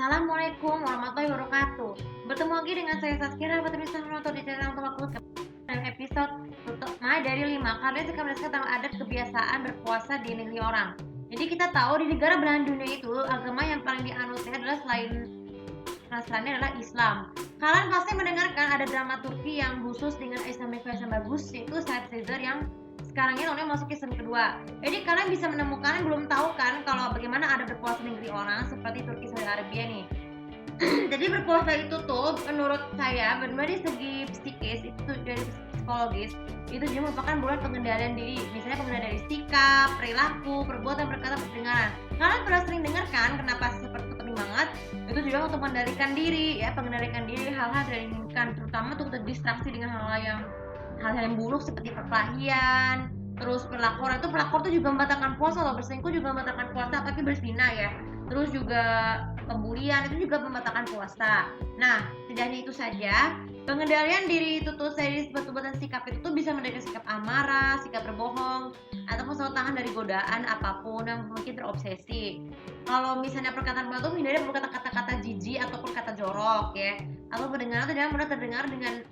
Assalamualaikum warahmatullahi wabarakatuh. Bertemu lagi dengan saya Saskia Rahmat atau di channel Tolakut dalam episode Mai dari 5. Kali ini saya akan tentang adat kebiasaan berpuasa di negeri orang. Jadi kita tahu di negara belahan dunia itu agama yang paling dianutnya adalah selain Nasrani adalah Islam. Kalian pasti mendengarkan ada drama Turki yang khusus dengan Islamic fashion bagus, yaitu Said Caesar yang sekarang ini udah masuk season kedua. Jadi kalian bisa menemukan, belum tahu kan kalau bagaimana ada berpuasa di negeri orang seperti Turki Saudi Arabia nih. Jadi berpuasa itu tuh menurut saya benar dari segi psikis itu dari psikologis itu juga merupakan bulan pengendalian diri, misalnya pengendalian dari sikap, perilaku, perbuatan, perkataan, pendengaran. Kalian pernah sering dengar kan kenapa seperti penting banget? Itu juga untuk mengendalikan diri ya, pengendalikan diri hal-hal yang diinginkan, terutama untuk terdistraksi dengan hal-hal yang buruk seperti perkelahian, terus pelakor itu juga membatalkan puasa loh, berselingkuh juga membatalkan puasa, apalagi berzina ya, terus juga pembulian itu juga membatalkan puasa. Nah, tidak hanya itu saja, pengendalian diri itu tuh dari perbuatan sikap itu tuh bisa mengendalikan sikap amarah, sikap berbohong, ataupun selalu tahan dari godaan apapun yang mungkin terobsesi. Kalau misalnya perkataan batu hindari berkata kata-kata jijik ataupun kata jorok ya, atau pendengaran tidak mudah terdengar dengan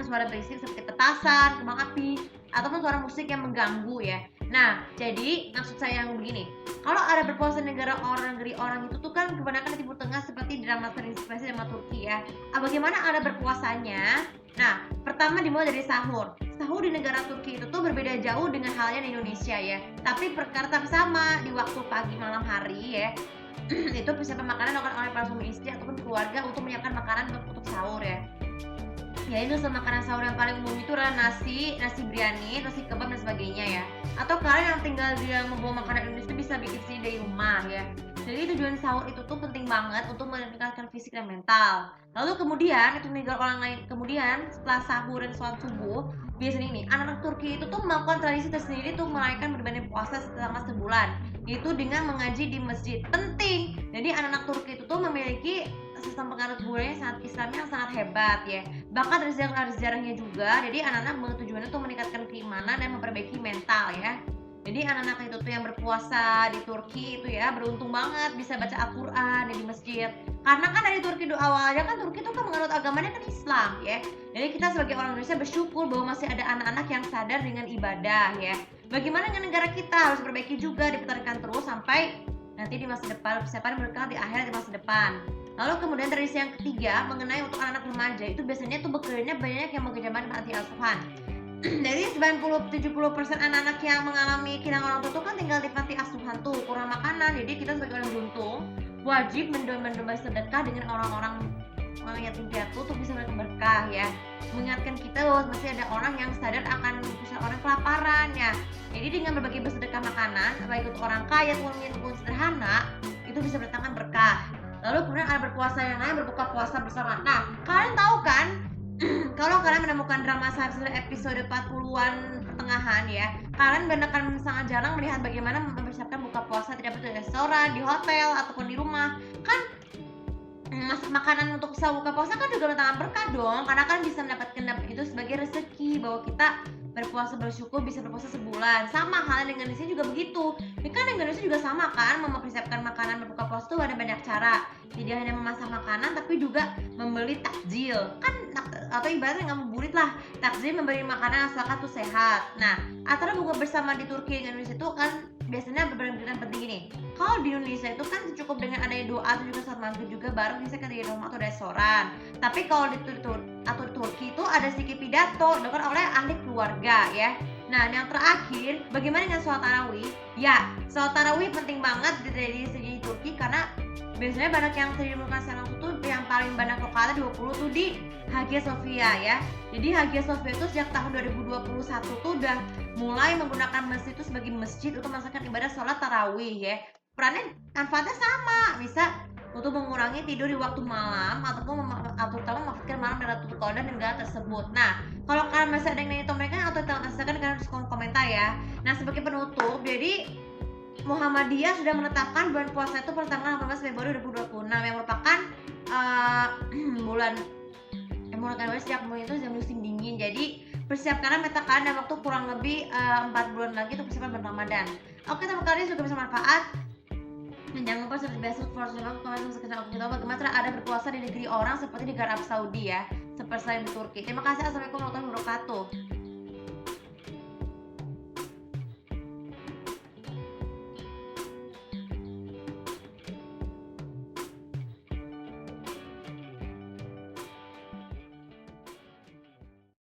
suara berisik seperti petasan, kembang api, ataupun suara musik yang mengganggu ya. Nah, jadi maksud saya yang begini, kalau ada berpuasa negara negeri orang itu tuh kan kebanyakan di Timur Tengah seperti drama terinspirasi sama Turki ya. Bagaimana ada berpuasanya? Nah, pertama dimulai dari sahur. Sahur di negara Turki itu tuh berbeda jauh dengan halnya di Indonesia ya. Tapi perkara sama di waktu pagi malam hari ya. Itu persiapan makanan dilakukan oleh para suami istri ataupun keluarga untuk menyiapkan makanan untuk sahur ya. Ya itu makanan sahur yang paling umum itu adalah nasi biryani, nasi kebab dan sebagainya ya. Atau kalian yang tinggal di membawa makanan Indonesia bisa bikin sendiri dari rumah ya. Jadi tujuan sahur itu tuh penting banget untuk meningkatkan fisik dan mental. Lalu kemudian itu negara orang lain, kemudian setelah sahur dan sholat subuh, biasanya nih anak-anak Turki itu tuh melakukan tradisi tersendiri tuh merayakan berbagai puasa selama sebulan, yaitu dengan mengaji di masjid. Penting. Jadi anak-anak Turki itu tuh memiliki sistem pengaruh budaya sangat Islamnya yang sangat hebat ya. Bahkan dari sejarahnya juga, jadi anak-anak tujuannya tuh meningkatkan keimanan dan memperbaiki mental ya. Jadi anak-anak itu tuh yang berpuasa di Turki itu ya beruntung banget bisa baca Al-Quran di masjid. Karena kan dari Turki awalnya kan Turki itu kan menganut agamanya kan Islam ya. Jadi kita sebagai orang Indonesia bersyukur bahwa masih ada anak-anak yang sadar dengan ibadah ya. Bagaimana dengan negara kita harus perbaiki juga, diputarkan terus sampai nanti di masa depan, persiapan berkah di akhir di masa depan. Lalu kemudian tradisi yang ketiga mengenai untuk anak-anak remaja itu biasanya tuh bekerjanya banyak yang mengejaman panti asuhan. Dari 90-70% anak-anak yang mengalami kehilangan orang tua tuh kan tinggal di panti asuhan tuh, kurang makanan. Jadi kita sebagai orang beruntung wajib mendomba sedekah dengan orang-orang yatim piatu untuk bisa berkah ya. Mengingatkan kita bahwa masih ada orang yang sadar akan orang kelaparan ya. Jadi dengan berbagi bersedekah makanan baik untuk orang kaya ataupun sederhana itu bisa berdatangkan berkah. Lalu kemudian ada berpuasa yang lain, berbuka puasa bersama. Nah, kalian tahu kan kalau kalian menemukan drama Sarsel episode 40-an pertengahan ya, kalian akan sangat jarang melihat bagaimana mempersiapkan buka puasa tidak di restoran, di hotel ataupun di rumah. Kan masak makanan untuk buka puasa kan juga mendatangkan berkah dong, karena kan bisa mendapatkan itu sebagai rezeki bahwa kita berpuasa bersyukur bisa berpuasa sebulan. Sama halnya dengan di sini juga begitu. Ini kan Indonesia juga sama kan, mempersiapkan makanan berbuka puasa tuh ada banyak cara. Tidak hanya memasak makanan tapi juga membeli takjil. Kan atau ibaratnya ngabuburit lah. Takjil memberi makanan asalkan tuh sehat. Nah, antara buka bersama di Turki dan Indonesia itu kan biasanya beberapa penting ini. Kalau di Indonesia itu kan cukup dengan adanya doa atau juga saat maghrib juga bareng misalkan di rumah atau restoran. Tapi kalau di Turki itu ada sedikit pidato dilakukan oleh ahli keluarga ya. Nah, yang terakhir, bagaimana dengan sholat tarawih? Ya, sholat tarawih penting banget dari segi Turki karena biasanya banyak yang terjemahkan secara langsung tuh yang paling banyak lokalnya 20 tuh di Hagia Sophia ya. Jadi Hagia Sophia itu sejak tahun 2021 tuh udah mulai menggunakan masjid itu sebagai masjid untuk melaksanakan ibadah sholat tarawih ya. Perannya manfaatnya sama, bisa untuk mengurangi tidur di waktu malam ataupun terutama memafitkan malam Lailatul Qadar di negara tersebut. Nah, kalau kalian masih ada yang nanya mereka atau silakan kalian harus komentar ya. Nah, sebagai penutup, jadi Muhammadiyah sudah menetapkan bulan puasa itu pada tanggal 18 Februari 2026 yang merupakan bulan sejak bulan itu musim dingin. Jadi persiapkanlah meta kalian dalam waktu kurang lebih 4 bulan lagi untuk persiapan bulan Ramadan. Oke, terima kasih, semoga bisa bermanfaat. Dan jangan lupa seperti biasa for kita bagaimana cara ada berpuasa di negeri orang seperti di Arab Saudi ya, seperti selain di Turki. Terima kasih. Assalamualaikum warahmatullahi wabarakatuh.